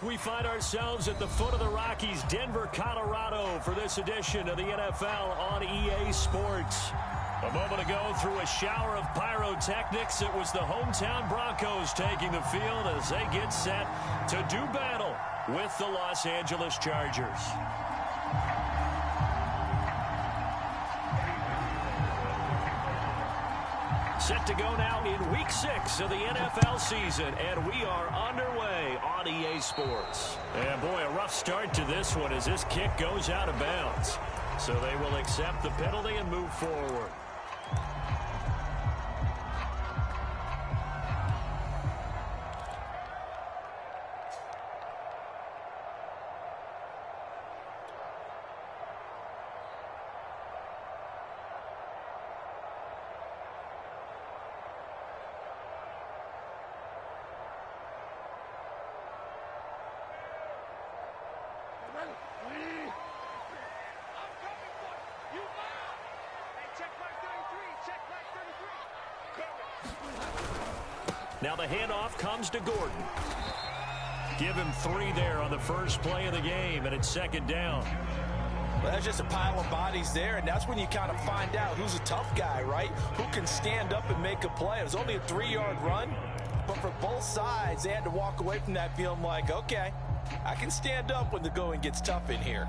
we find ourselves at the foot of the Rockies, Denver, Colorado, for this edition of the NFL on EA Sports. A moment ago, through a shower of pyrotechnics, it was the hometown Broncos taking the field as they get set to do battle with the Los Angeles Chargers. Set to go now in Week 6 of the NFL season, and we are underway on EA Sports. And boy, a rough start to this one as this kick goes out of bounds. So they will accept the penalty and move forward. Now the handoff comes to Gordon. Give him 3 there on the first play of the game, and it's second down. Well, that's just a pile of bodies there, and that's when you kind of find out who's a tough guy, right? Who can stand up and make a play. It was only a 3-yard run, but for both sides, they had to walk away from that feeling like, okay, I can stand up when the going gets tough in here.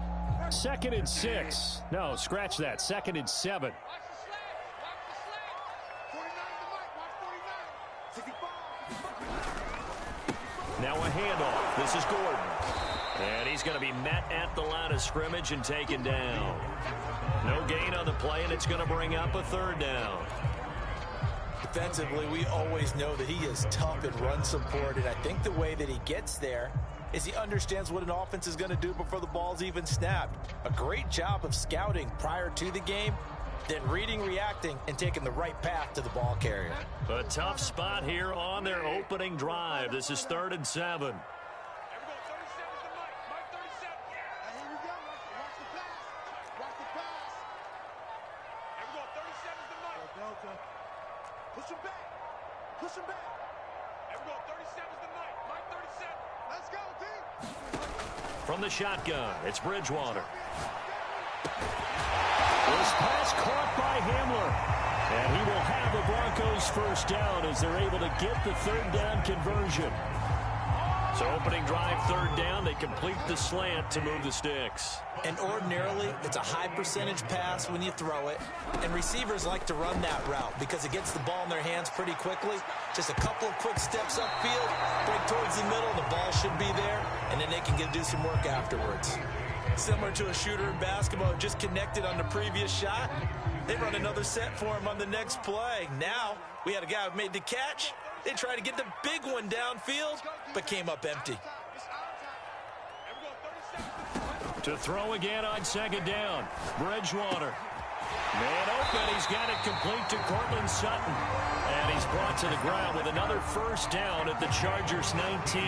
2nd and 6. No, scratch that. 2nd and 7. Now a handoff. This is Gordon. And he's going to be met at the line of scrimmage and taken down. No gain on the play, and it's going to bring up a 3rd down. Defensively, we always know that he is tough in run support, and I think the way that he gets there is he understands what an offense is going to do before the ball's even snapped. A great job of scouting prior to the game, then reading, reacting, and taking the right path to the ball carrier. A tough spot here on their opening drive. This is 3rd and 7. Push him back. Push him back. Everyone, 37's the night. Mike 37. Let's go, team. From the shotgun, it's Bridgewater. This pass caught by Hamler. And he will have the Broncos first down as they're able to get the 3rd down conversion. So opening drive, 3rd down, they complete the slant to move the sticks. And ordinarily, it's a high percentage pass when you throw it. And receivers like to run that route because it gets the ball in their hands pretty quickly. Just a couple of quick steps upfield, break towards the middle, the ball should be there, and then they can do some work afterwards. Similar to a shooter in basketball who just connected on the previous shot. They run another set for him on the next play. Now, we had a guy who made the catch. They tried to get the big one downfield, but came up empty. To throw again on 2nd down. Bridgewater. Man open. He's got it complete to Cortland Sutton. And he's brought to the ground with another first down at the Chargers 19.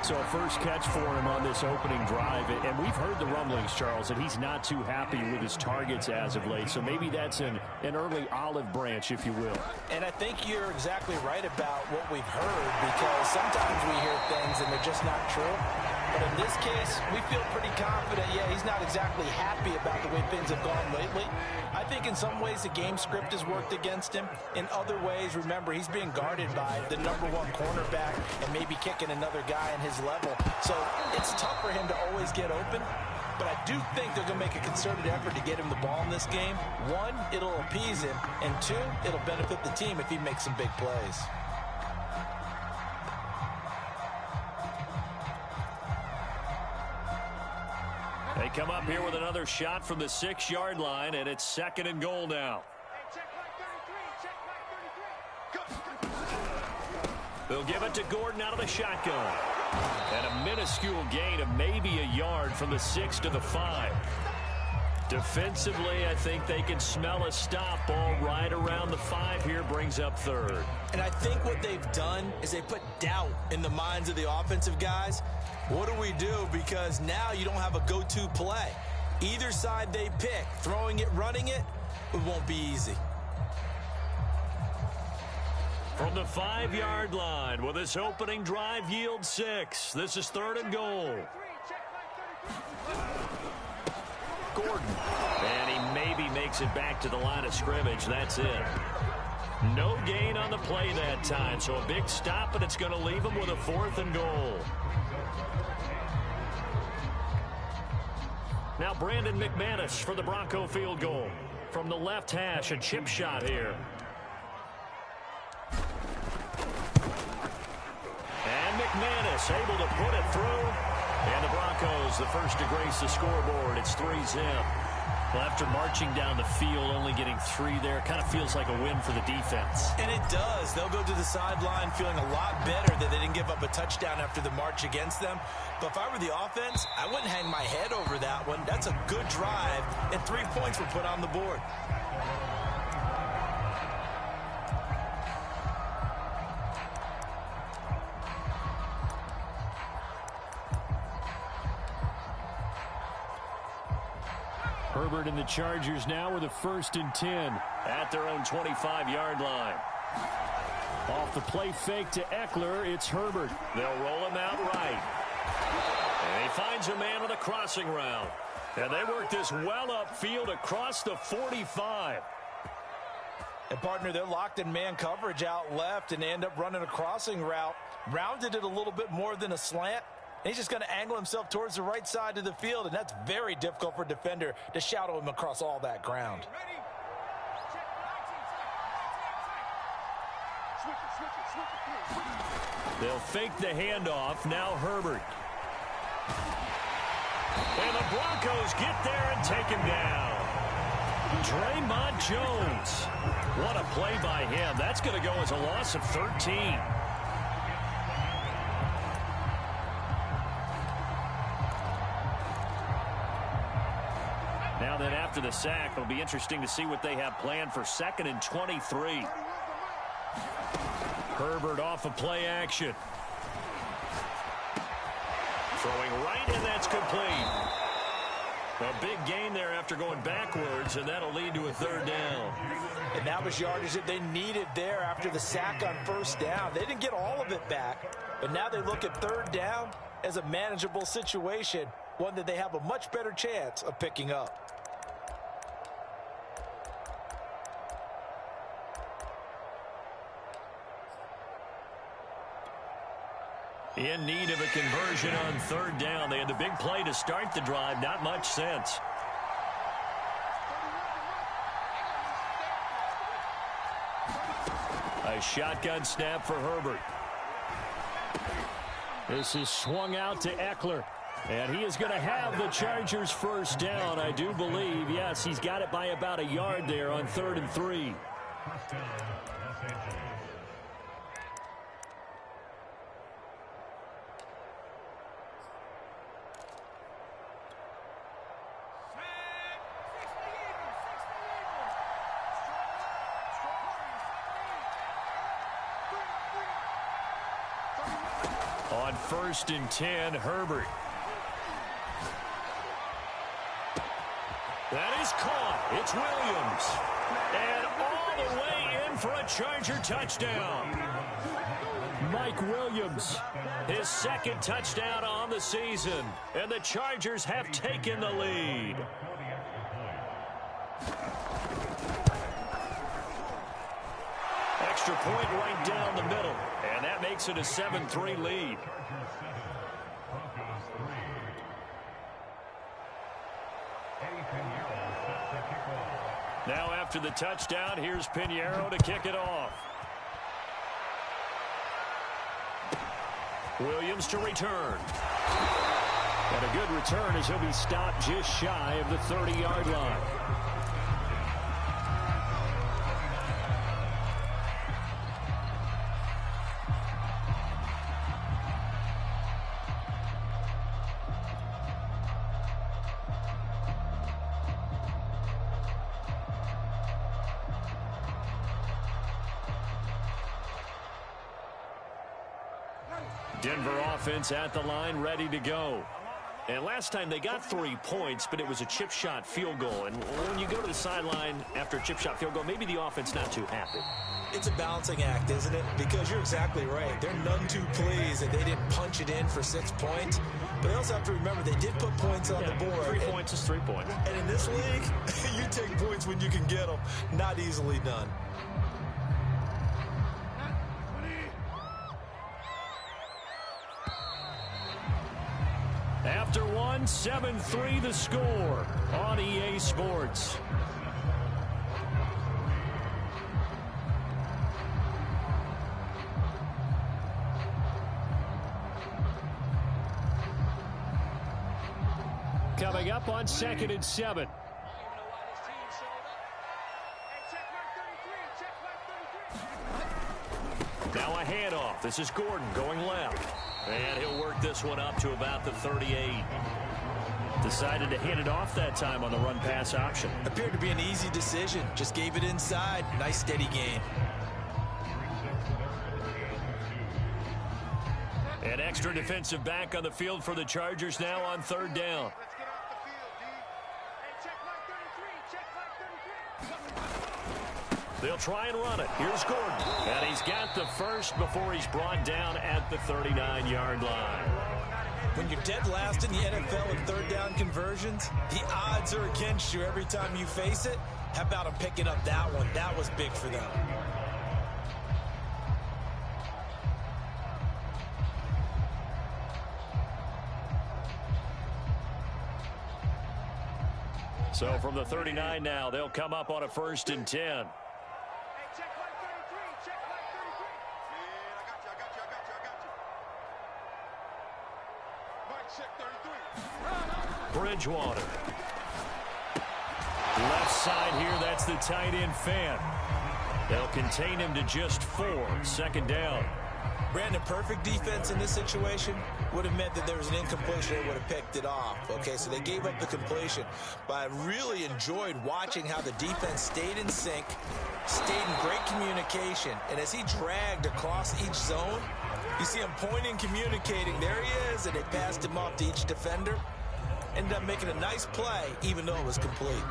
So a first catch for him on this opening drive. And we've heard the rumblings, Charles, that he's not too happy with his targets as of late. So maybe that's an early olive branch, if you will. And I think you're exactly right about what we've heard, because sometimes we hear things and they're just not true. But in this case, we feel pretty confident. Yeah, he's not exactly happy about the way things have gone lately. I think in some ways the game script has worked against him. In other ways, remember, he's being guarded by the #1 cornerback and maybe kicking another guy in his level. So it's tough for him to always get open. But I do think they're going to make a concerted effort to get him the ball in this game. 1, it'll appease him. And 2, it'll benefit the team if he makes some big plays. They come up here with another shot from the 6-yard line, and it's 2nd and goal now. They'll give it to Gordon out of the shotgun. And a minuscule gain of maybe a yard from the 6 to the 5. Defensively, I think they can smell a stop ball right around the 5 here, brings up 3rd. And I think what they've done is they put doubt in the minds of the offensive guys. What do we do? Because now you don't have a go-to play. Either side they pick, throwing it, running it, it won't be easy. From the 5-yard line, will this opening drive yield 6? This is 3rd and goal. Gordon. And he maybe makes it back to the line of scrimmage. That's it. No gain on the play that time, so a big stop, and it's going to leave him with a 4th and goal. Now Brandon McManus for the Bronco field goal. From the left hash, a chip shot here. And McManus able to put it through. And the Broncos, the first to grace the scoreboard. It's 3-zip. Well, after marching down the field, only getting 3 there, kind of feels like a win for the defense. And it does. They'll go to the sideline feeling a lot better that they didn't give up a touchdown after the march against them. But if I were the offense, I wouldn't hang my head over that one. That's a good drive, and 3 points were put on the board. Herbert and the Chargers now with a 1st and 10 at their own 25-yard line. Off the play fake to Eckler, it's Herbert. They'll roll him out right. And he finds a man on the crossing route. And they work this well upfield across the 45. And, partner, they're locked in man coverage out left, and they end up running a crossing route. Rounded it a little bit more than a slant. And he's just going to angle himself towards the right side of the field, and that's very difficult for a defender to shadow him across all that ground. They'll fake the handoff. Now Herbert. And the Broncos get there and take him down. Draymond Jones. What a play by him. That's going to go as a loss of 13. Now then, after the sack, it'll be interesting to see what they have planned for 2nd and 23. Herbert off of play action. Throwing right, and that's complete. A big gain there after going backwards, and that'll lead to a 3rd down. And that was yardage that they needed there after the sack on 1st down. They didn't get all of it back, but now they look at 3rd down as a manageable situation, one that they have a much better chance of picking up. In need of a conversion on 3rd down. They had the big play to start the drive. Not much sense. A shotgun snap for Herbert. This is swung out to Eckler. And he is going to have the Chargers' 1st down, I do believe. Yes, he's got it by about a yard there on 3rd and 3. On 1st and 10, Herbert. That is caught. It's Williams. And all the way in for a Charger touchdown. Mike Williams, his 2nd touchdown on the season. And the Chargers have taken the lead. Extra point right down the middle. And that makes it a 7-3 lead. Now after the touchdown, here's Pinheiro to kick it off. Williams to return. And a good return as he'll be stopped just shy of the 30-yard line. Denver offense at the line, ready to go. And last time they got 3 points, but it was a chip shot field goal. And when you go to the sideline after a chip shot field goal, maybe the offense not too happy. It's a balancing act, isn't it? Because you're exactly right. They're none too pleased that they didn't punch it in for 6 points. But they also have to remember they did put points on the board. 3 points is 3 points. And in this league, you take points when you can get them. Not easily done. After one, 7-3 the score on EA Sports. Coming up on 2nd and 7. Now a handoff. This is Gordon going left. And he'll work this one up to about the 38. Decided to hand it off that time on the run-pass option. Appeared to be an easy decision. Just gave it inside. Nice steady gain. An extra defensive back on the field for the Chargers now on 3rd down. Let's get off the field, D. Hey, check my 33. Check my 33. They'll try and run it. Here's Gordon. And he's got the first before he's brought down at the 39-yard line. When you're dead last in the NFL in 3rd down conversions, the odds are against you every time you face it. How about them picking up that one? That was big for them. So from the 39 now, they'll come up on a 1st and 10. Hey, check my 33. Check my 33. Man, I got you. Mike, check 33. Bridgewater. Left side here, that's the tight end Fan. They'll contain him to just 4. 2nd down. Brandon, perfect defense in this situation would have meant that there was an incompletion. They would have picked it off. Okay, so they gave up the completion. But I really enjoyed watching how the defense stayed in sync, stayed in great communication. And as he dragged across each zone, you see him pointing, communicating. There he is, and they passed him off to each defender. Ended up making a nice play, even though it was complete.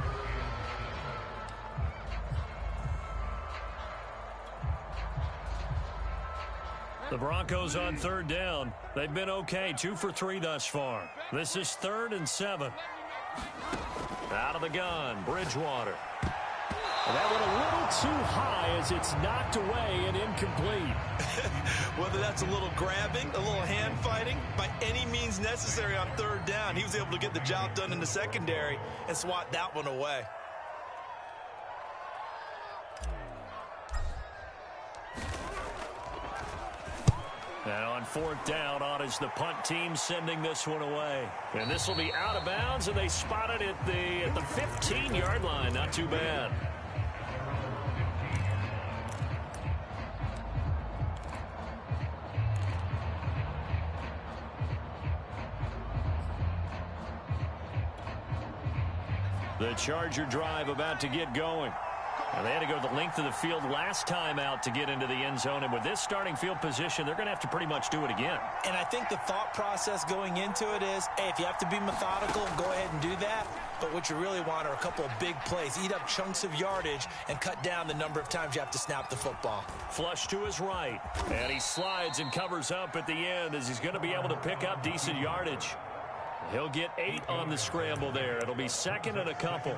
The Broncos on 3rd down. They've been okay, 2 for 3 thus far. This is 3rd and 7. Out of the gun, Bridgewater. That went a little too high as it's knocked away and incomplete. Whether that's a little grabbing, a little hand fighting, by any means necessary on 3rd down, he was able to get the job done in the secondary and swat that one away. Now on 4th down, on is the punt team sending this one away. And this will be out of bounds, and they spot it at the 15-yard line. Not too bad. The Charger drive about to get going. And they had to go the length of the field last time out to get into the end zone. And with this starting field position, they're going to have to pretty much do it again. And I think the thought process going into it is, hey, if you have to be methodical, go ahead and do that. But what you really want are a couple of big plays. Eat up chunks of yardage and cut down the number of times you have to snap the football. Flush to his right. And he slides and covers up at the end as he's going to be able to pick up decent yardage. He'll get 8 on the scramble there. It'll be 2nd and a couple.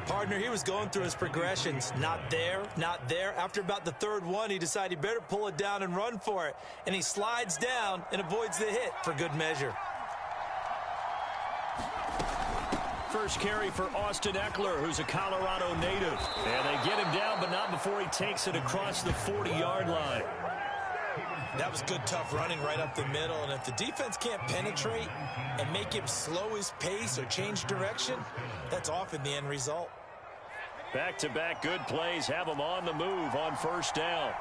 Partner, he was going through his progressions. Not there, not there. After about the 3rd one, he decided he better pull it down and run for it. And he slides down and avoids the hit for good measure. First carry for Austin Eckler, who's a Colorado native. And they get him down, but not before he takes it across the 40-yard line. That was good, tough running right up the middle. And if the defense can't penetrate and make him slow his pace or change direction, that's often the end result. Back-to-back good plays have him on the move on 1st down.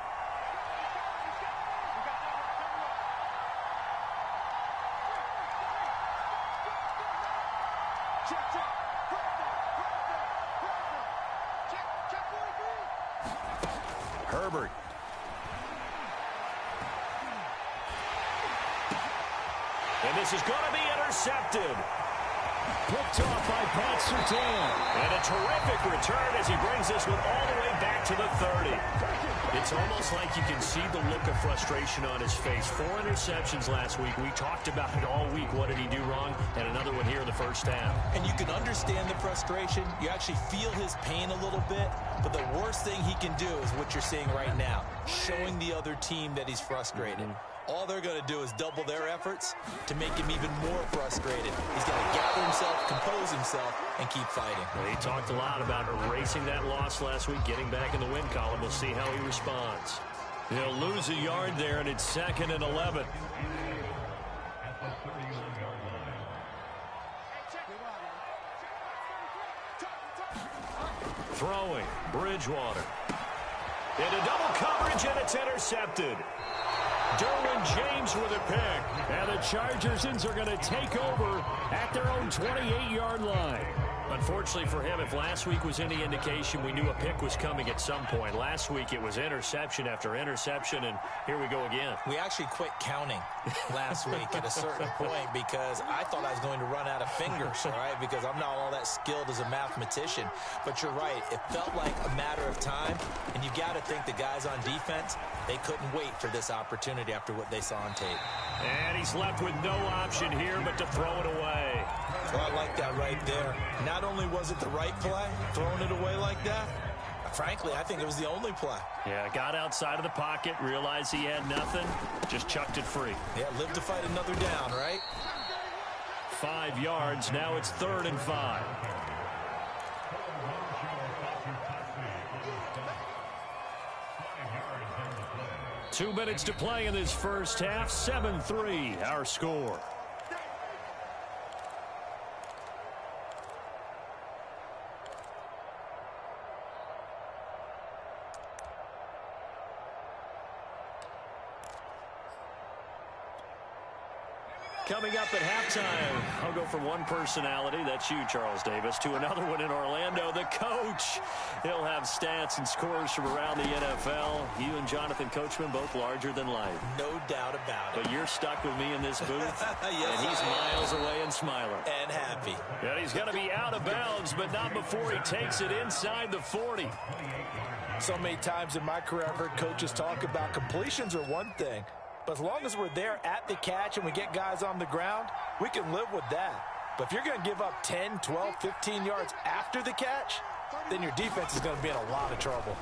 Herbert. And this is going to be intercepted. Picked off by Pat Surtain. And a terrific return as he brings this one all the way back to the 30. It's almost like you can see the look of frustration on his face. 4 interceptions last week. We talked about it all week. What did he do wrong? And another one here in the first half. And you can understand the frustration. You actually feel his pain a little bit. But the worst thing he can do is what you're seeing right now, showing the other team that he's frustrated. All they're going to do is double their efforts to make him even more frustrated. He's got to gather himself, compose himself, and keep fighting. Well, he talked a lot about erasing that loss last week, getting back in the win column. We'll see how he responds. He'll lose a yard there, and it's 2nd and 11. Throwing, Bridgewater. Into double coverage, and it's intercepted. Derwin James with a pick. And the Chargersons are going to take over at their own 28-yard line. Unfortunately for him, if last week was any indication, we knew a pick was coming at some point. Last week it was interception after interception, and here we go again. We actually quit counting last week at a certain point because I thought I was going to run out of fingers, all right, because I'm not all that skilled as a mathematician. But you're right. It felt like a matter of time, and you got to think the guys on defense, they couldn't wait for this opportunity after what they saw on tape. And he's left with no option here but to throw it away. Well, I like that right there. Not only was it the right play, throwing it away like that, frankly, I think it was the only play. Yeah, got outside of the pocket, realized he had nothing, just chucked it free. Yeah, live to fight another down, right? 5 yards, now it's 3rd and 5. Two minutes to play in this first half. 7-3, our score. Coming up at halftime, I'll go from one personality, that's you, Charles Davis, to another one in Orlando, the coach. He'll have stats and scores from around the NFL. You and Jonathan Coachman, both larger than life. No doubt about it. But you're stuck with me in this booth, yes, and he's miles away and smiling. And happy. And he's going to be out of bounds, but not before he takes it inside the 40. So many times in my career, I've heard coaches talk about completions are one thing. But as long as we're there at the catch and we get guys on the ground, we can live with that. But if you're going to give up 10, 12, 15 yards after the catch, then your defense is going to be in a lot of trouble.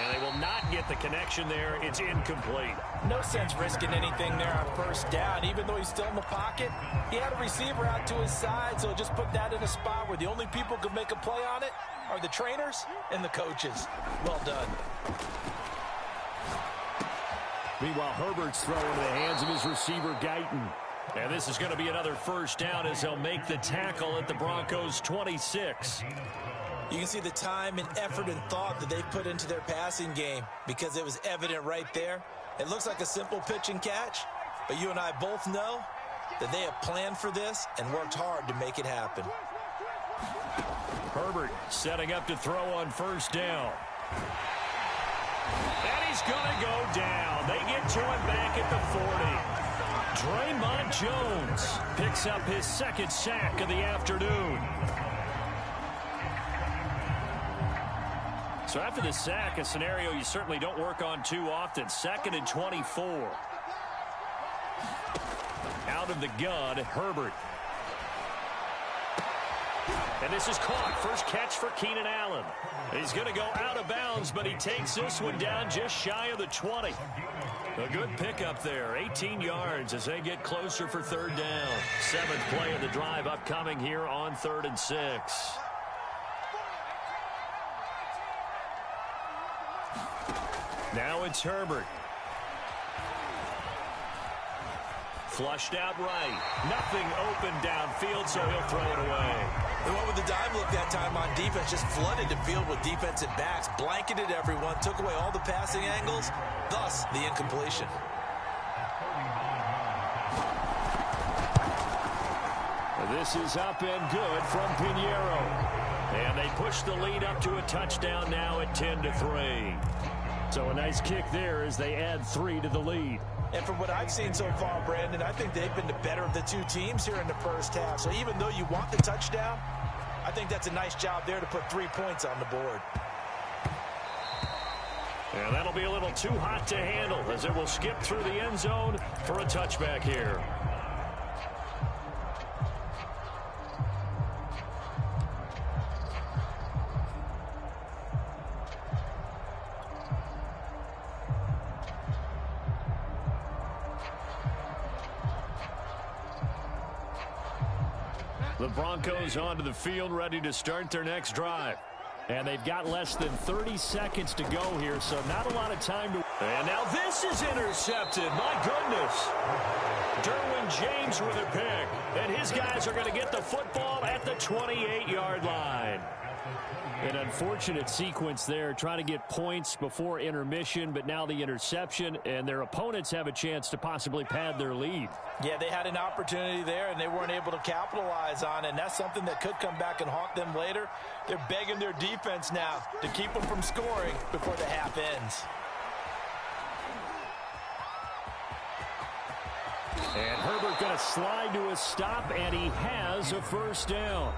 And they will not get the connection there. It's incomplete. No sense risking anything there on first down. Even though he's still in the pocket, he had a receiver out to his side, so just put that in a spot where the only people who can make a play on it are the trainers and the coaches. Well done. Meanwhile, Herbert's throwing into the hands of his receiver, Guyton. And this is going to be another first down as they'll make the tackle at the Broncos' 26. You can see the time and effort and thought that they put into their passing game because it was evident right there. It looks like a simple pitch and catch, but you and I both know that they have planned for this and worked hard to make it happen. Herbert setting up to throw on first down. And he's going to go down. They get to him back at the 40. Draymond Jones picks up his second sack of the afternoon. So after the sack, a scenario you certainly don't work on too often. 2nd and 24. Out of the gun, Herbert. And this is caught. First catch for Keenan Allen. He's going to go out of bounds, but he takes this one down just shy of the 20. A good pickup there. 18 yards as they get closer for 3rd down. 7th play of the drive upcoming here on 3rd and 6. Now it's Herbert. Flushed out right. Nothing open downfield, so he'll throw it away. They went with the dive look that time on defense, just flooded the field with defensive backs, blanketed everyone, took away all the passing angles, thus the incompletion. This is up and good from Pinheiro. And they push the lead up to a touchdown now at 10-3. So a nice kick there as they add 3 to the lead. And from what I've seen so far, Brandon, I think they've been the better of the two teams here in the first half. So even though you want the touchdown, I think that's a nice job there to put 3 points on the board. And that'll be a little too hot to handle as it will skip through the end zone for a touchback here. The Broncos onto the field, ready to start their next drive. And they've got less than 30 seconds to go here, so not a lot of time to... And now this is intercepted. My goodness. Derwin James with a pick. And his guys are going to get the football at the 28-yard line. An unfortunate sequence there, trying to get points before intermission, but now the interception, and their opponents have a chance to possibly pad their lead. Yeah, they had an opportunity there, and they weren't able to capitalize on it, and that's something that could come back and haunt them later. They're begging their defense now to keep them from scoring before the half ends. And Herbert going to slide to a stop, and he has a first down.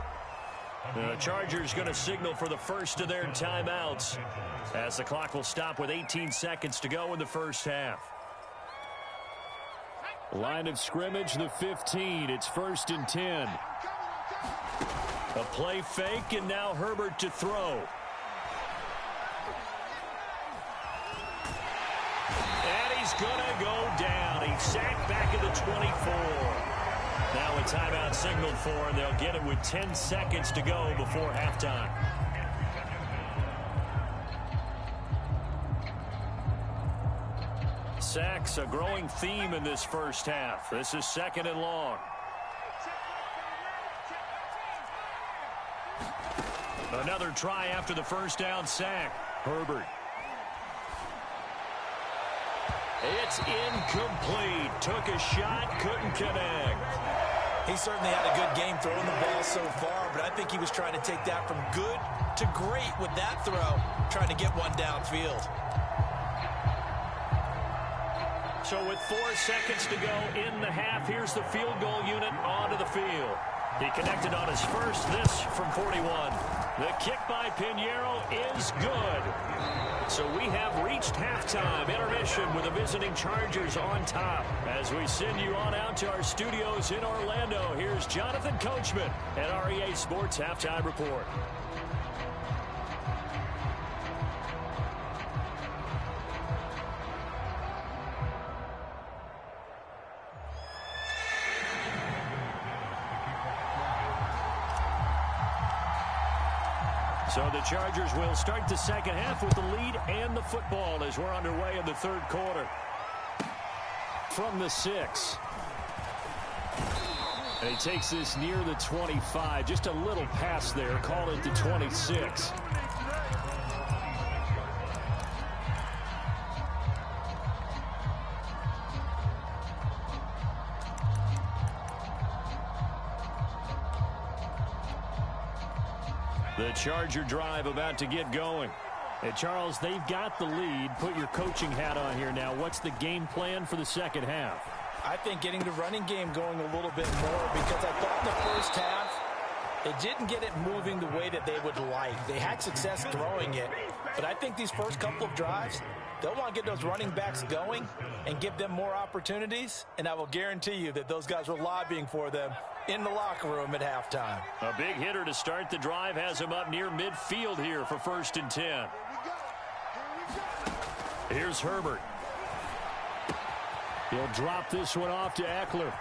The Chargers going to signal for the first of their timeouts as the clock will stop with 18 seconds to go in the first half. Line of scrimmage, the 15. It's 1st and 10. A play fake, and now Herbert to throw. And he's going to go down. He's sacked back at the 24. Now a timeout signaled for, and they'll get it with 10 seconds to go before halftime. Sacks, a growing theme in this first half. This is 2nd and long. Another try after the first down sack. Herbert. It's incomplete. Took a shot, couldn't connect. He certainly had a good game throwing the ball so far, but I think he was trying to take that from good to great with that throw, trying to get one downfield. So with 4 seconds to go in the half, here's the field goal unit onto the field. He connected on his first, this from 41. The kick by Pinheiro is good. So we have reached halftime intermission with the visiting Chargers on top. As we send you on out to our studios in Orlando, here's Jonathan Coachman at REA Sports Halftime Report. So the Chargers will start the second half with the lead and the football as we're underway in the third quarter. From the 6. And he takes this near the 25. Just a little pass there. Call it the 26. The Charger drive about to get going. And Charles, they've got the lead. Put your coaching hat on here now. What's the game plan for the second half? I think getting the running game going a little bit more, because I thought in the first half they didn't get it moving the way that they would like. They had success throwing it, but I think these first couple of drives, they'll want to get those running backs going and give them more opportunities, and I will guarantee you that those guys were lobbying for them in the locker room at halftime. A big hitter to start the drive has him up near midfield here for 1st and 10. Here's Herbert. He'll drop this one off to Eckler.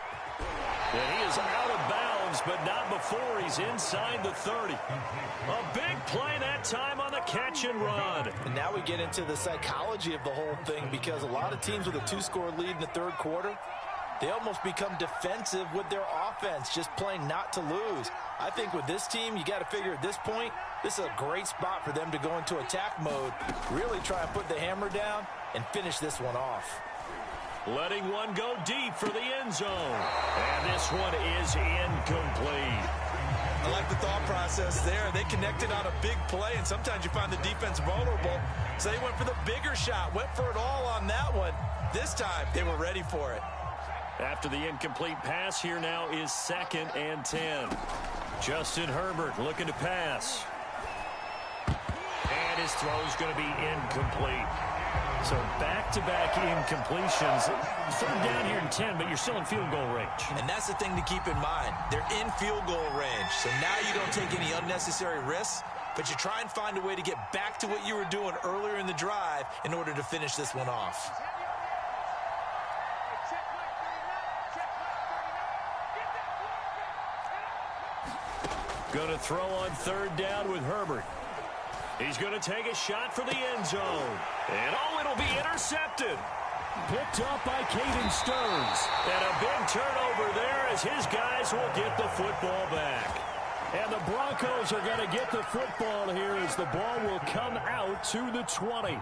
And he is out of bounds, but not before he's inside the 30. A big play that time on the catch and run. And now we get into the psychology of the whole thing, because a lot of teams with a 2-score lead in the third quarter, they almost become defensive with their offense, just playing not to lose. I think with this team, you got to figure at this point, this is a great spot for them to go into attack mode, really try and put the hammer down and finish this one off. Letting one go deep for the end zone. And this one is incomplete. I like the thought process there. They connected on a big play, and sometimes you find the defense vulnerable. So they went for the bigger shot, went for it all on that one. This time, they were ready for it. After the incomplete pass, here now is 2nd and 10. Justin Herbert looking to pass. And his throw is going to be incomplete. So back-to-back incompletions. Third down here in 10, but you're still in field goal range. And that's the thing to keep in mind. They're in field goal range. So now you don't take any unnecessary risks, but you try and find a way to get back to what you were doing earlier in the drive in order to finish this one off. Going to throw on third down with Herbert. He's going to take a shot for the end zone. And it'll be intercepted. Picked up by Caden Stearns. And a big turnover there as his guys will get the football back. And the Broncos are going to get the football here as the ball will come out to the 20.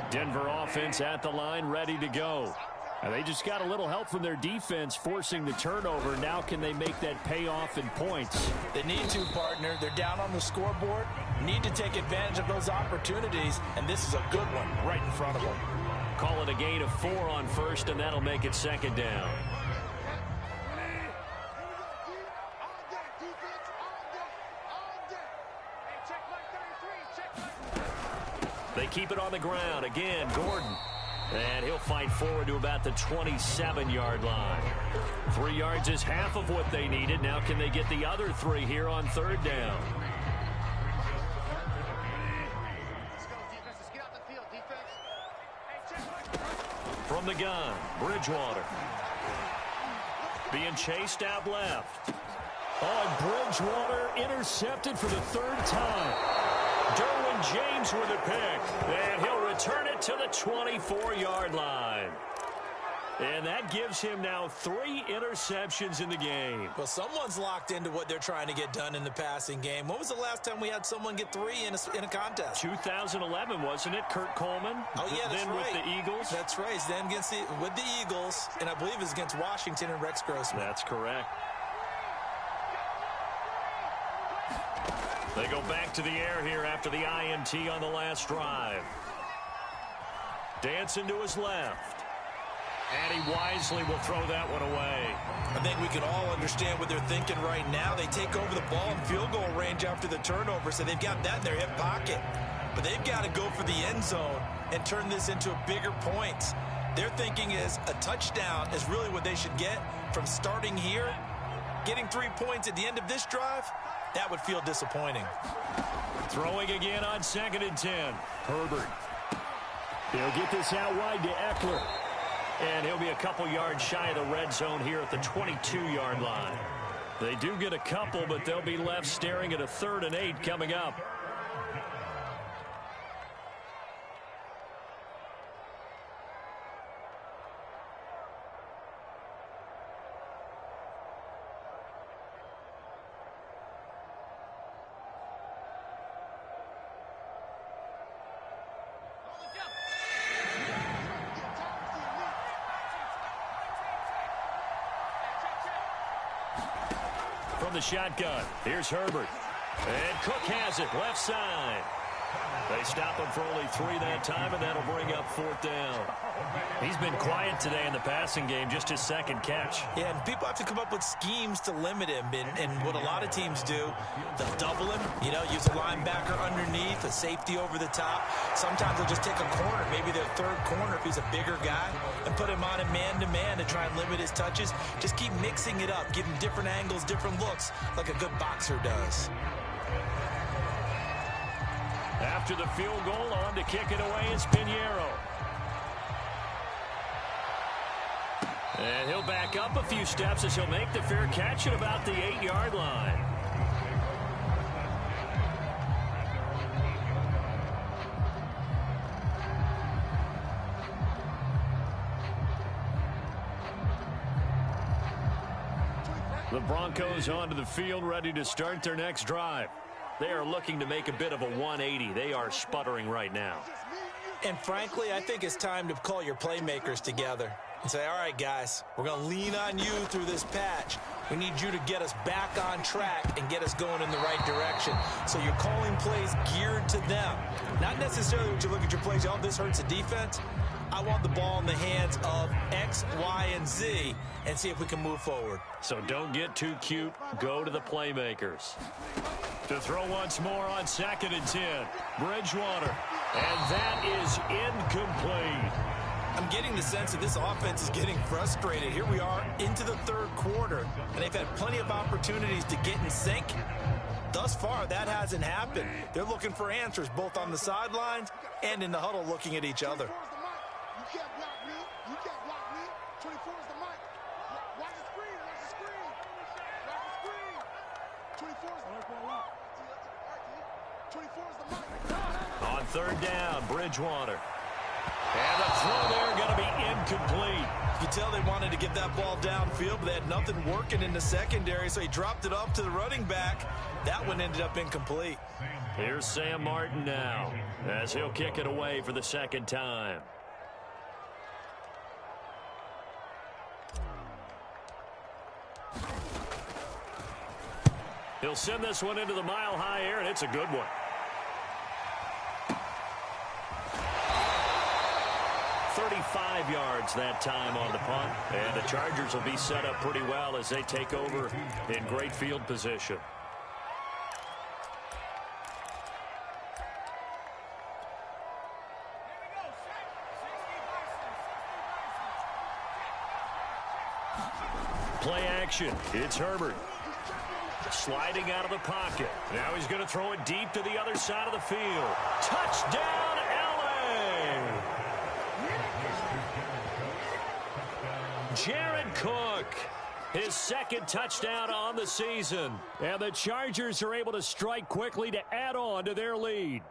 Denver offense at the line, ready to go. And they just got a little help from their defense forcing the turnover. Now can they make that pay off in points? They need to, partner. They're down on the scoreboard. Need to take advantage of those opportunities, and this is a good one right in front of them. Call it a gain of 4 on first, and that'll make it second down. They keep it on the ground. Again, Gordon. And he'll fight forward to about the 27-yard line. 3 yards is half of what they needed. Now can they get the other 3 here on third down? From the gun, Bridgewater. Being chased out left. Oh, and Bridgewater intercepted for the 3rd time. Derwin James with a pick, and he'll return it to the 24-yard line. And that gives him now 3 interceptions in the game. Well, someone's locked into what they're trying to get done in the passing game. When was the last time we had someone get 3 in a contest? 2011, wasn't it? Kurt Coleman? Oh, yeah, that's then right. with the Eagles? That's right. Then with the Eagles, and I believe it was against Washington and Rex Grossman. That's correct. They go back to the air here after the INT on the last drive. Dancing to his left. And he wisely will throw that one away. I think we can all understand what they're thinking right now. They take over the ball in field goal range after the turnover, so they've got that in their hip pocket. But they've got to go for the end zone and turn this into a bigger point. Their thinking is a touchdown is really what they should get from starting here. Getting 3 points at the end of this drive, that would feel disappointing. Throwing again on 2nd and 10. Herbert. He'll get this out wide to Eckler. And he'll be a couple yards shy of the red zone here at the 22-yard line. They do get a couple, but they'll be left staring at a 3rd and 8 coming up. From the shotgun, here's Herbert. And Cook has it, left side. They stop him for only 3 that time, and that'll bring up 4th down. He's been quiet today in the passing game, just his 2nd catch. Yeah, and people have to come up with schemes to limit him. And what a lot of teams do, they'll double him, use a linebacker underneath, a safety over the top. Sometimes they'll just take a corner, maybe their 3rd corner if he's a bigger guy, and put him on a man-to-man to try and limit his touches. Just keep mixing it up, give him different angles, different looks, like a good boxer does. After the field goal, on to kick it away is Pinheiro. And he'll back up a few steps as he'll make the fair catch at about the 8-yard line. The Broncos onto the field, ready to start their next drive. They are looking to make a bit of a 180. They are sputtering right now. And frankly, I think it's time to call your playmakers together and say, all right, guys, we're going to lean on you through this patch. We need you to get us back on track and get us going in the right direction. So you're calling plays geared to them. Not necessarily when you look at your plays, oh, this hurts the defense. I want the ball in the hands of X, Y, and Z and see if we can move forward. So don't get too cute. Go to the playmakers. To throw once more on 2nd and 10. Bridgewater. And that is incomplete. I'm getting the sense that this offense is getting frustrated. Here we are into the 3rd quarter, and they've had plenty of opportunities to get in sync. Thus far, that hasn't happened. They're looking for answers both on the sidelines and in the huddle looking at each other. You can't block me. You can't block me. 24 is the mic. Watch the screen. Watch the screen. Watch the screen. 24 is the mic. 24 is the mic. On 3rd down, Bridgewater. And the throw there going to be incomplete. You can tell they wanted to get that ball downfield, but they had nothing working in the secondary, so he dropped it off to the running back. That one ended up incomplete. Here's Sam Martin now, as he'll kick it away for the 2nd time. He'll send this one into the mile-high air, and it's a good one. 35 yards that time on the punt, and the Chargers will be set up pretty well as they take over in great field position. Play action. It's Herbert. Sliding out of the pocket. Now he's going to throw it deep to the other side of the field. Touchdown, L.A. Jared Cook, his 2nd touchdown on the season. And the Chargers are able to strike quickly to add on to their lead.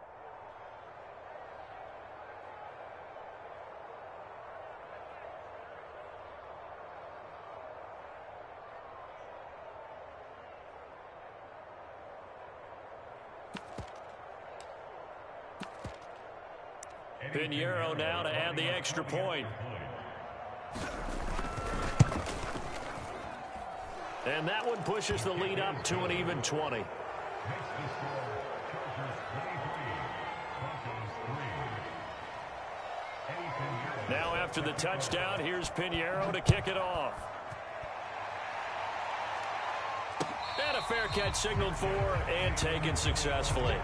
Pinheiro now to add the extra point. And that one pushes the lead up to an even 20. Now after the touchdown, here's Pinheiro to kick it off. And a fair catch signaled for and taken successfully.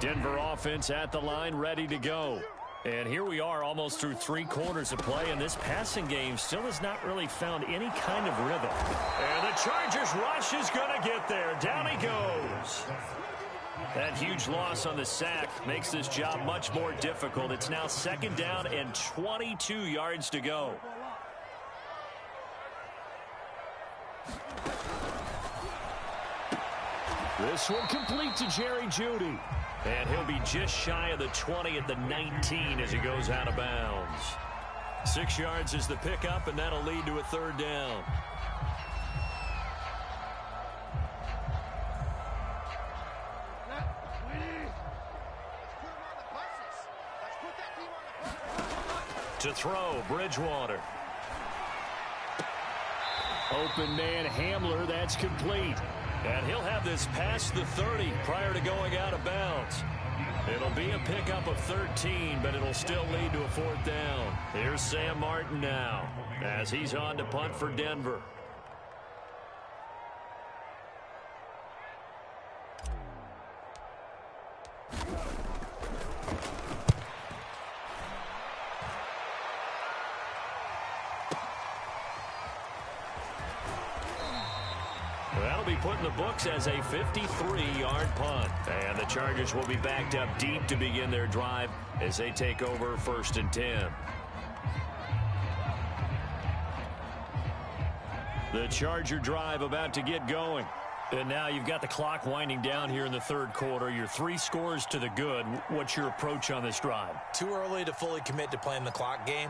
Denver offense at the line, ready to go. And here we are almost through 3 quarters of play, and this passing game still has not really found any kind of rhythm. And the Chargers rush is going to get there. Down he goes. That huge loss on the sack makes this job much more difficult. It's now 2nd down and 22 yards to go. This one complete to Jerry Jeudy. And he'll be just shy of the 20 at the 19 as he goes out of bounds. 6 yards is the pickup, and that'll lead to a 3rd down. To throw, Bridgewater. Open man Hamler, that's complete. And he'll have this past the 30 prior to going out of bounds. It'll be a pickup of 13, but it'll still lead to a 4th down. Here's Sam Martin now as he's on to punt for Denver. That'll be put in the books as a 53-yard punt. And the Chargers will be backed up deep to begin their drive as they take over 1st and 10. The Charger drive about to get going. And now you've got the clock winding down here in the 3rd quarter. You're 3 scores to the good. What's your approach on this drive? Too early to fully commit to playing the clock game.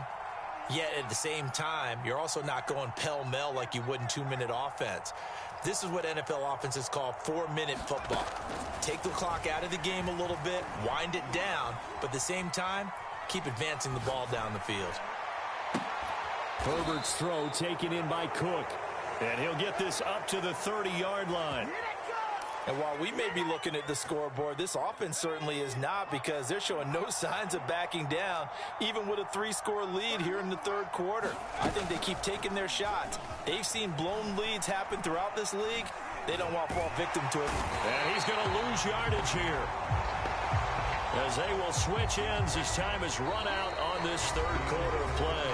Yet at the same time, you're also not going pell-mell like you would in 2-minute offense. This is what NFL offenses call 4-minute football. Take the clock out of the game a little bit, wind it down, but at the same time, keep advancing the ball down the field. Herbert's throw taken in by Cook. And he'll get this up to the 30-yard line. And while we may be looking at the scoreboard, this offense certainly is not, because they're showing no signs of backing down, even with a 3-score lead here in the third quarter. I think they keep taking their shots. They've seen blown leads happen throughout this league. They don't want to fall victim to it. And he's going to lose yardage here, as they will switch ends as time is run out on this third quarter of play.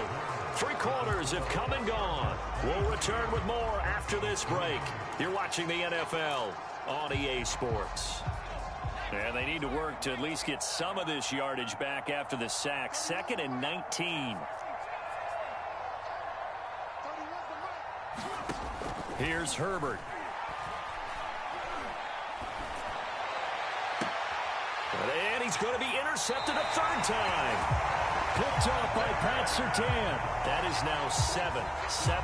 3 quarters have come and gone. We'll return with more after this break. You're watching the NFL on EA Sports. And they need to work to at least get some of this yardage back after the sack. 2nd and 19. Here's Herbert. And he's going to be intercepted a 3rd time. Picked off by Pat Surtain. That is now 7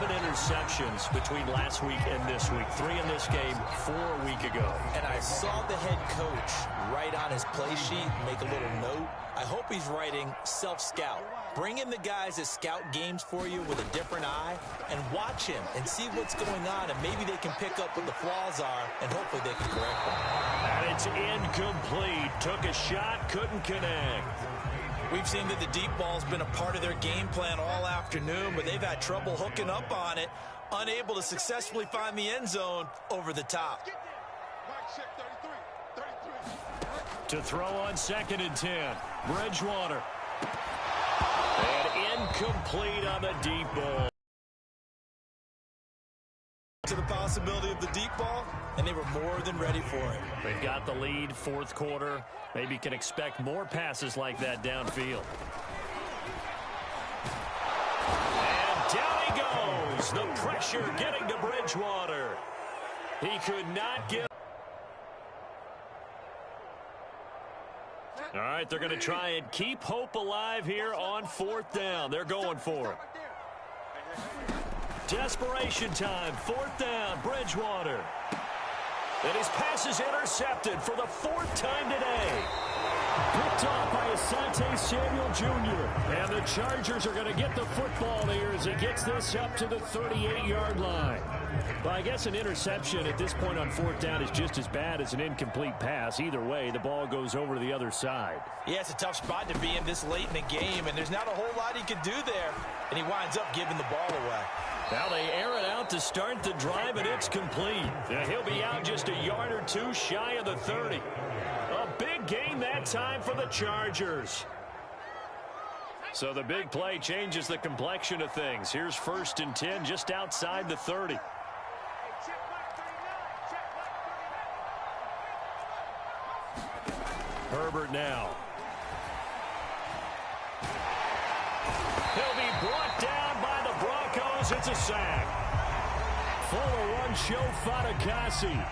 interceptions between last week and this week. 3 in this game, 4 a week ago. And I saw the head coach write on his play sheet, make a little note. I hope he's writing self-scout. Bring in the guys that scout games for you with a different eye and watch him and see what's going on, and maybe they can pick up what the flaws are, and hopefully they can correct them. And it's incomplete. Took a shot, couldn't connect. We've seen that the deep ball's been a part of their game plan all afternoon, but they've had trouble hooking up on it, unable to successfully find the end zone over the top. To throw on 2nd and 10. Bridgewater. And incomplete on the deep ball. To the possibility of the deep ball, and they were more than ready for it. They've got the lead, 4th quarter. Maybe can expect more passes like that downfield. And down he goes. The pressure getting to Bridgewater. He could not get. All right, they're going to try and keep hope alive here on 4th down. They're going for it. Desperation time, 4th down, Bridgewater. And his pass is intercepted for the 4th time today. Picked off by Asante Samuel Jr. And the Chargers are going to get the football here as he gets this up to the 38-yard line. Well, I guess an interception at this point on 4th down is just as bad as an incomplete pass. Either way, the ball goes over to the other side. Yeah, it's a tough spot to be in this late in the game, and there's not a whole lot he can do there. And he winds up giving the ball away. Now they air it out to start the drive, and it's complete. He'll be out just a yard or 2 shy of the 30. A big gain that time for the Chargers. So the big play changes the complexion of things. Here's 1st and 10 just outside the 30. Herbert now. He'll be brought down by the Broncos. It's a sack. Fuller run show Fatukasi.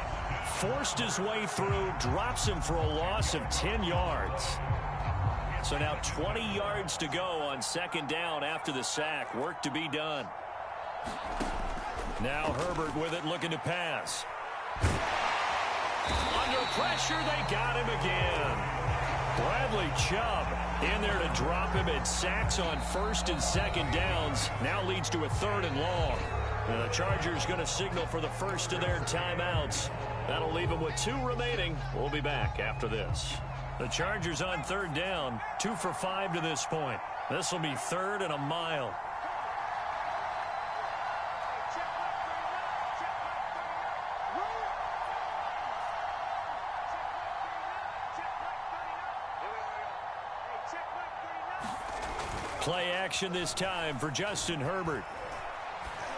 Forced his way through, drops him for a loss of 10 yards. So now 20 yards to go on 2nd down after the sack. Work to be done. Now Herbert with it, looking to pass. Under pressure, they got him again. Bradley Chubb in there to drop him, and sacks on 1st and 2nd downs. Now leads to a 3rd and long. And the Chargers going to signal for the first of their timeouts. That'll leave them with 2 remaining. We'll be back after this. The Chargers on 3rd down, 2 for 5 to this point. This will be 3rd and a mile. Play action this time for Justin Herbert.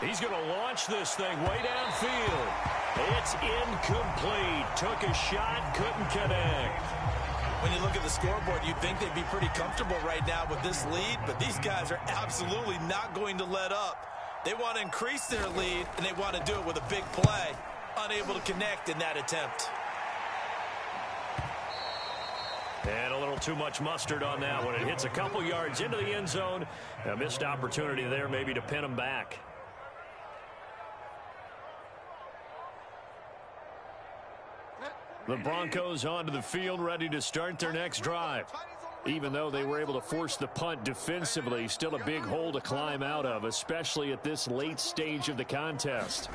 He's going to launch this thing way downfield. It's incomplete. Took a shot, couldn't connect. When you look at the scoreboard, you'd think they'd be pretty comfortable right now with this lead, but these guys are absolutely not going to let up. They want to increase their lead, and they want to do it with a big play. Unable to connect in that attempt. And a little too much mustard on that one. It hits a couple yards into the end zone. A missed opportunity there maybe to pin them back. The Broncos onto the field, ready to start their next drive. Even though they were able to force the punt defensively, still a big hole to climb out of, especially at this late stage of the contest.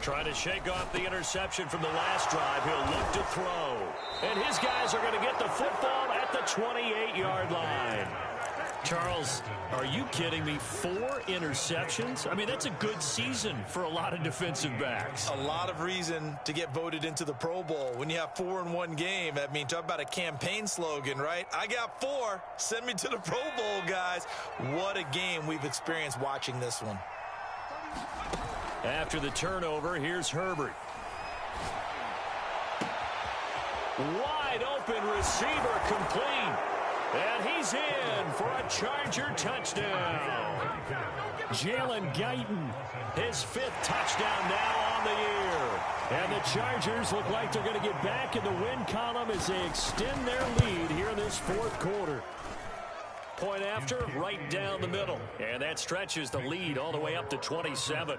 Trying to shake off the interception from the last drive. He'll look to throw. And his guys are going to get the football at the 28-yard line. Charles, are you kidding me? 4 interceptions? I mean, that's a good season for a lot of defensive backs. A lot of reason to get voted into the Pro Bowl. When you have 4 in one game, I mean, talk about a campaign slogan, right? I got 4. Send me to the Pro Bowl, guys. What a game we've experienced watching this one. After the turnover, here's Herbert. Wide open receiver complete. And he's in for a Charger touchdown. Jalen Guyton, his 5th touchdown now on the year. And the Chargers look like they're going to get back in the win column as they extend their lead here in this 4th quarter. Point after, right down the middle. And that stretches the lead all the way up to 27.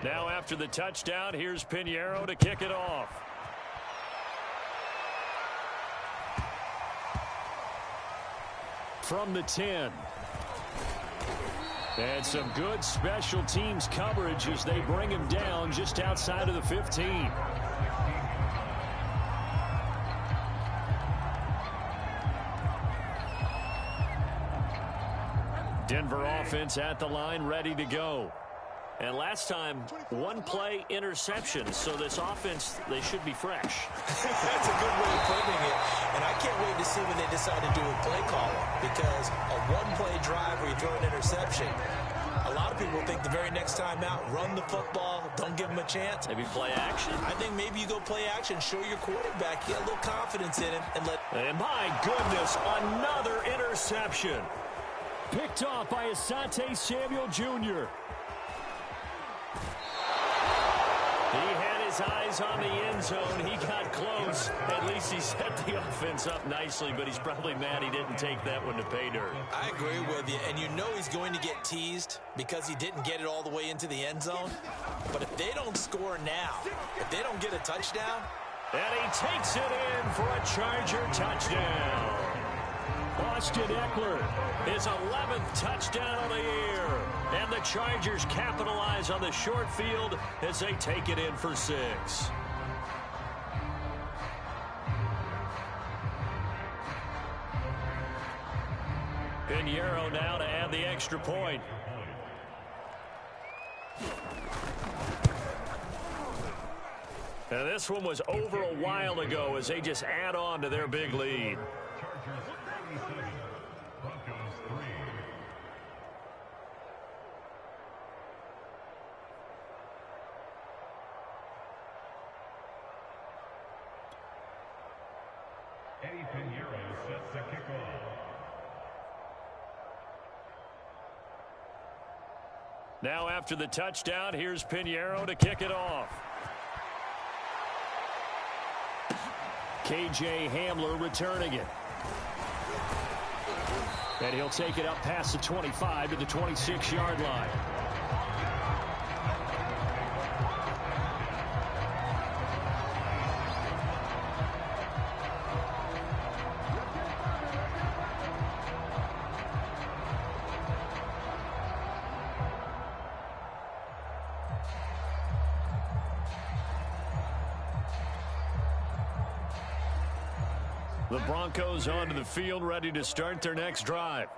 Now after the touchdown, here's Pinheiro to kick it off. From the 10. And some good special teams coverage as they bring him down just outside of the 15. Denver offense at the line, ready to go. And last time, 1 play interception. So this offense, they should be fresh. That's a good way of putting it. And I can't wait to see when they decide to do a play caller. Because a 1-play drive where you throw an interception, a lot of people think the very next time out, run the football, don't give them a chance. Maybe play action? I think maybe you go play action, show your quarterback, get a little confidence in him, and let... And my goodness, another interception. Picked off by Asante Samuel Jr. He had his eyes on the end zone. He got close. At least he set the offense up nicely, but he's probably mad he didn't take that one to pay dirt. I agree with you, and you know he's going to get teased because he didn't get it all the way into the end zone. But if they don't score now, if they don't get a touchdown... And he takes it in for a Charger touchdown. Austin Eckler, his 11th touchdown of the year. And the Chargers capitalize on the short field as they take it in for 6. Pinheiro now to add the extra point. Now this one was over a while ago as they just add on to their big lead. Now after the touchdown, here's Pinheiro to kick it off. KJ Hamler returning it. And he'll take it up past the 25 to the 26-yard line. The Broncos onto the field, ready to start their next drive.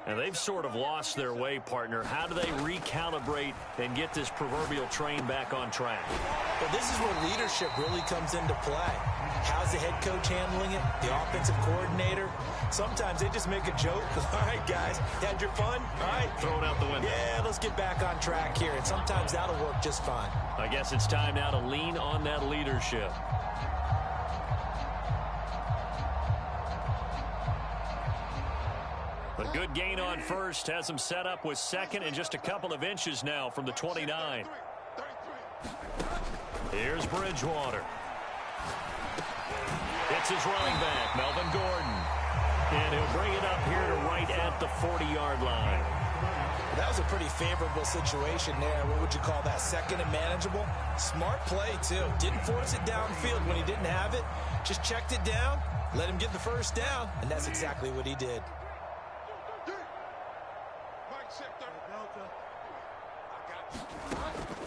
And they've sort of lost their way, partner. How do they recalibrate and get this proverbial train back on track? Well, this is where leadership really comes into play. How's the head coach handling it? The offensive coordinator? Sometimes they just make a joke. All right, guys, you had your fun? All right. Throw it out the window. Yeah, let's get back on track here. And sometimes that'll work just fine. I guess it's time now to lean on that leadership. A good gain on first has him set up with second and just a couple of inches now from the 29. Here's Bridgewater. It's his running back, Melvin Gordon. And he'll bring it up here to right at the 40-yard line. That was a pretty favorable situation there. What would you call that? Second and manageable? Smart play, too. Didn't force it downfield when he didn't have it. Just checked it down, let him get the first down, and that's exactly what he did.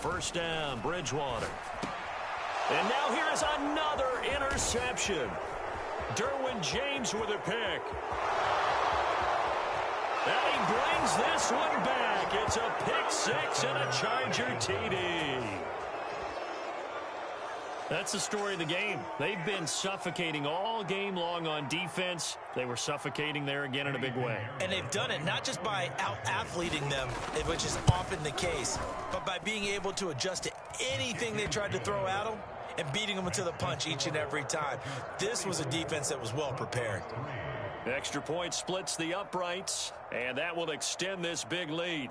First down, Bridgewater. And now here is another interception. Derwin James with a pick. And he brings this one back. It's a pick six and a Charger TD. That's the story of the game. They've been suffocating all game long on defense. They were suffocating there again in a big way. And they've done it not just by out-athleting them, which is often the case, but by being able to adjust to anything they tried to throw at them and beating them to the punch each and every time. This was a defense that was well prepared. Extra point splits the uprights, and that will extend this big lead.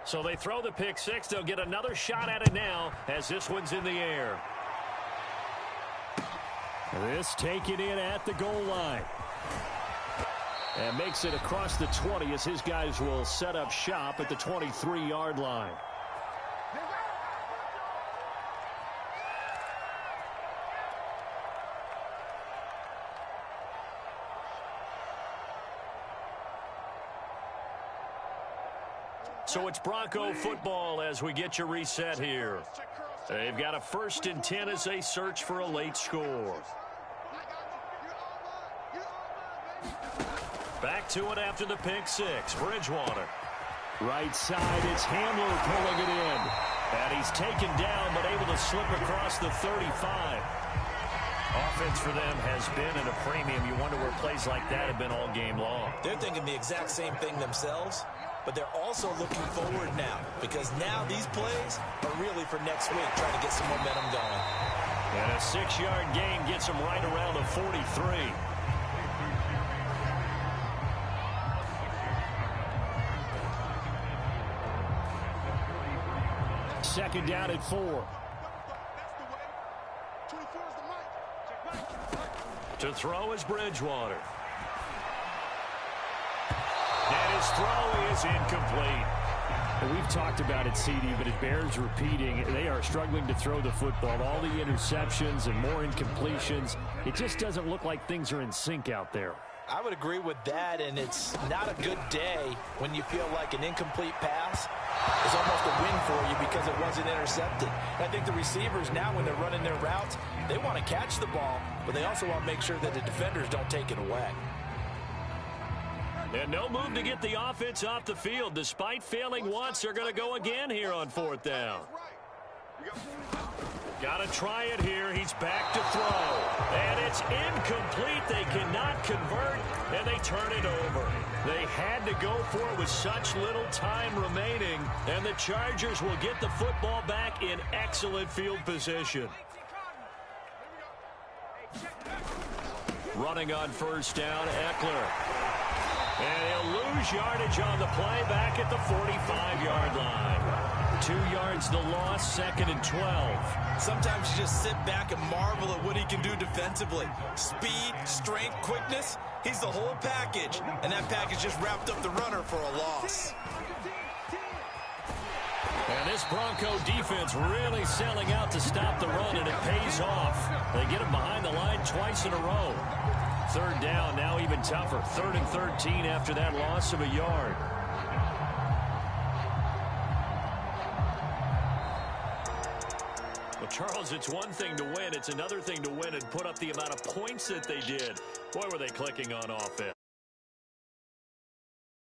So they throw the pick six. They'll get another shot at it now as this one's in the air. This taken in at the goal line. And makes it across the 20 as his guys will set up shop at the 23-yard line. So it's Bronco football as we get you reset here. They've got a 1st and 10 as they search for a late score. Back to it after the pick six. Bridgewater. Right side, it's Hamler pulling it in. And he's taken down but able to slip across the 35. Offense for them has been at a premium. You wonder where plays like that have been all game long. They're thinking the exact same thing themselves, but they're also looking forward now because now these plays are really for next week, trying to get some momentum going. And a 6-yard gain gets them right around the 43. Second down at 4. To throw is Bridgewater. And his throw is incomplete. We've talked about it, CD, but it bears repeating. They are struggling to throw the football. All the interceptions and more incompletions. It just doesn't look like things are in sync out there. I would agree with that, and it's not a good day when you feel like an incomplete pass is almost a win for you because it wasn't intercepted. And I think the receivers now, when they're running their routes, they want to catch the ball, but they also want to make sure that the defenders don't take it away. And no move to get the offense off the field. Despite failing once, they're going to go again here on 4th down. Got to try it here. He's back to throw. And it's incomplete. They cannot convert, and they turn it over. They had to go for it with such little time remaining, and the Chargers will get the football back in excellent field position. Running on 1st down, Eckler. And he'll lose yardage on the play back at the 45-yard line. 2 yards the loss, 2nd and 12. Sometimes you just sit back and marvel at what he can do defensively. Speed, strength, quickness, he's the whole package. And that package just wrapped up the runner for a loss. And this Bronco defense really selling out to stop the run, and it pays off. They get him behind the line twice in a row. 3rd down, now even tougher. 3rd and 13 after that loss of a yard. Well, Charles, it's one thing to win. It's another thing to win and put up the amount of points that they did. Boy, were they clicking on offense.